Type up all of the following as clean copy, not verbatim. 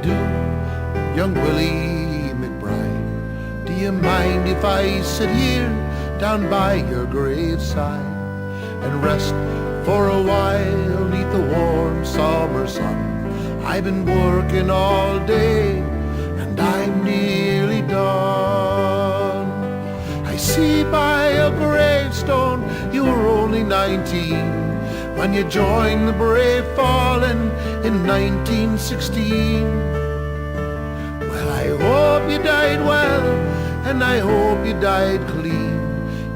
do, young Willie McBride? Do you mind if I sit here down by your graveside and rest for a while neath the warm summer sun? I've been working all day and I'm nearly done. I see by a gravestone you were only 19 when you joined the brave fallen in 1916. Well, I hope you died well, and I hope you died clean.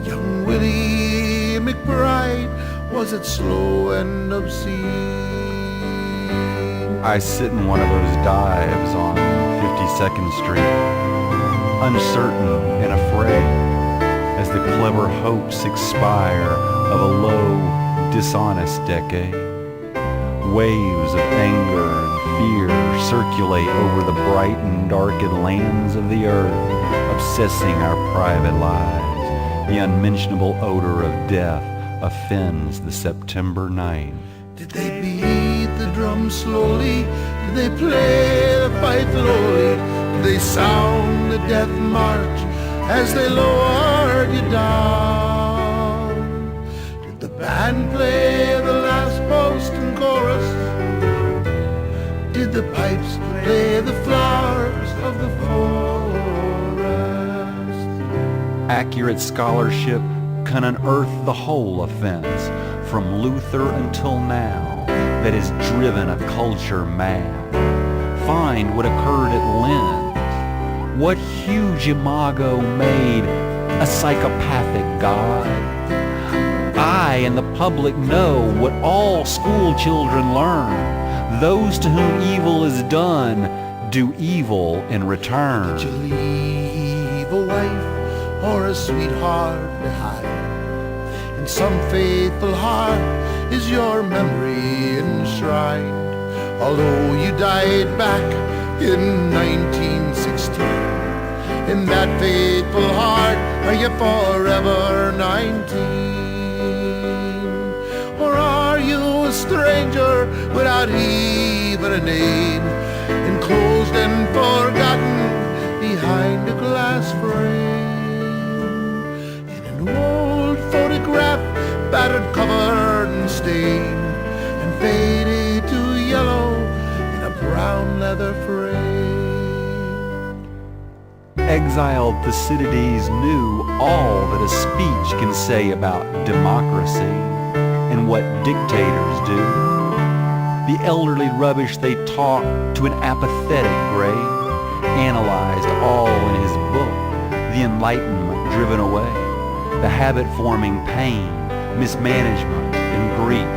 Young Willie McBride, was it slow and obscene? I sit in one of those dives on 52nd Street, uncertain and afraid, as the clever hopes expire of a low, dishonest decade. Waves of anger and fear circulate over the bright and darkened lands of the earth, obsessing our private lives. The unmentionable odor of death offends the September night. Did they beat the drum slowly? Did they play the fife lowly? Did they sound the death march as they lowered you down? Did the band play the last post and chorus? Did the pipes play the flowers of the forest? Accurate scholarship can unearth the whole offense from Luther until now that has driven a culture mad. Find what occurred at Linz. What huge imago made a psychopathic god? I and the public know what all school children learn. Those to whom evil is done do evil in return. Did you leave a wife or a sweetheart behind? In some faithful heart is your memory enshrined. Although you died back in 1916, in that faithful heart are you forever 19? Or are you a stranger without even a name, enclosed and forgotten behind a glass frame? In an old photograph, battered, covered and stained, and faded to yellow in a brown leather frame. Exiled Thucydides knew all that a speech can say about democracy and what dictators do. The elderly rubbish they talk to an apathetic grave, analyzed all in his book, The Enlightenment Driven Away, the habit-forming pain, mismanagement, and grief.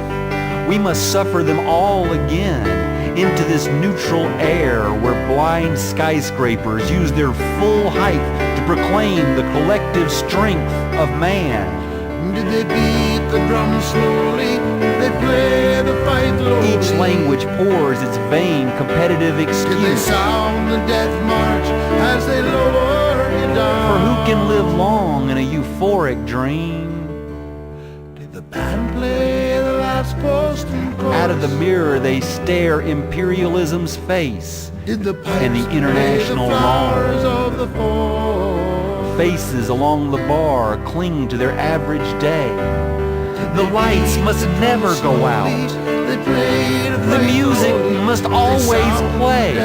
We must suffer them all again into this neutral air where blind skyscrapers use their full height to proclaim the collective strength of man. Did they beat the drum slowly? Did they play the fife lowly? Each language pours its vain competitive excuse. Did they sound the death march as they lowered you down? For who can live long in a euphoric dream? Did the band play the last post and chorus? Out of the mirror they stare imperialism's face. Did the pipes and the international play the flowers law. of the forest? Faces along the bar cling to their average day. The lights must never go out. The music must always play.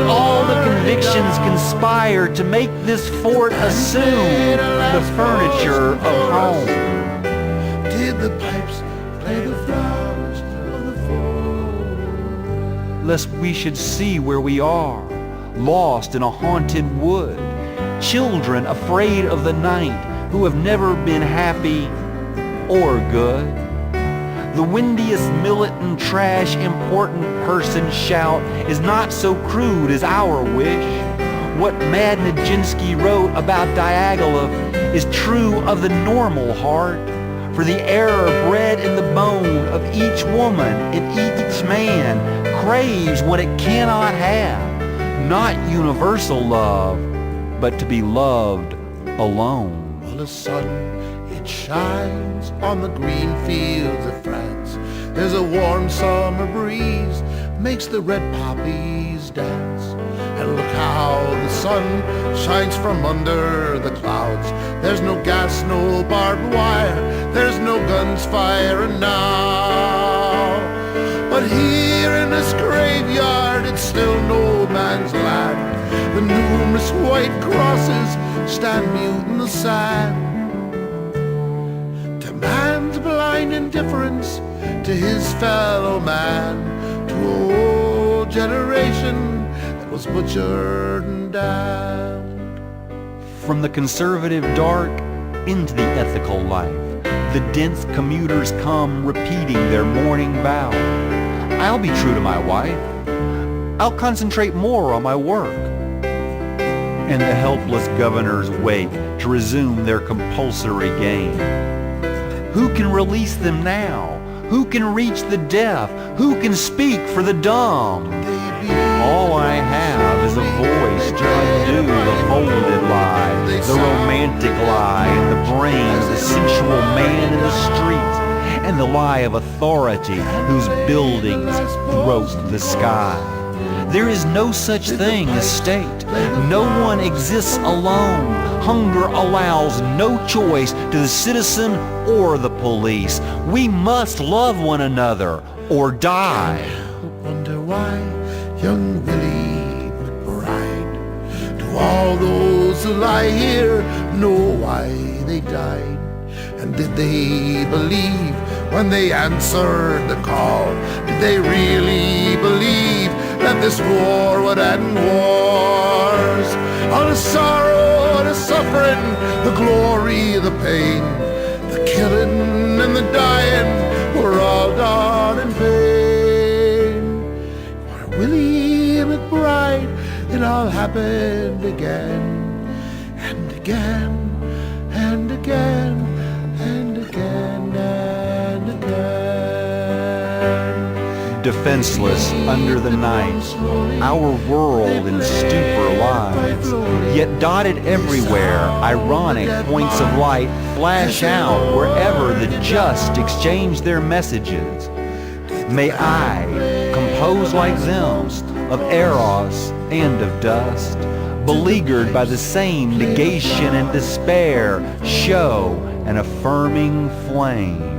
All the convictions conspire to make this fort assume the furniture of home. Did the pipes play the flowers of the forest? Lest we should see where we are, lost in a haunted wood. Children afraid of the night who have never been happy or good. The windiest militant trash important person shout is not so crude as our wish. What Mad Nijinsky wrote about Diaghilev is true of the normal heart. For the error bred in the bone of each woman and each man craves what it cannot have. Not universal love, but to be loved alone. All of a sudden it shines on the green fields of France. There's a warm summer breeze makes the red poppies dance. And look how the sun shines from under the clouds. There's no gas, no barbed wire, there's no guns firing now. But here in this graveyard, it's still no man's land. The numerous white crosses stand mute in the sand. To man's blind indifference to his fellow man, to an old generation that was butchered and damned. From the conservative dark into the ethical life, the dense commuters come repeating their morning vow. I'll be true to my wife. I'll concentrate more on my work. And the helpless governors wait to resume their compulsory game. Who can release them now? Who can reach the deaf? Who can speak for the dumb? All I have is a voice to undo the folded lie, the romantic lie in the brain of the sensual man in the street, and the lie of authority whose buildings broke the sky. There is no such thing as state. No one exists alone. Hunger allows no choice to the citizen or the police. We must love one another or die. Wonder why young Willie McBride, to all those who lie here, know why they died. And did they believe when they answered the call? Did they really believe that this war would end wars? All the sorrow, the suffering, the glory, the pain, the killing and the dying were all done in vain. For Willie McBride, it all happened again and again and again and again and again. Defenseless under the night, our world in stupor lies. Yet dotted everywhere, ironic points of light flash out wherever the just exchange their messages. May I compose like them, of eros and of dust, beleaguered by the same negation and despair, show an affirming flame.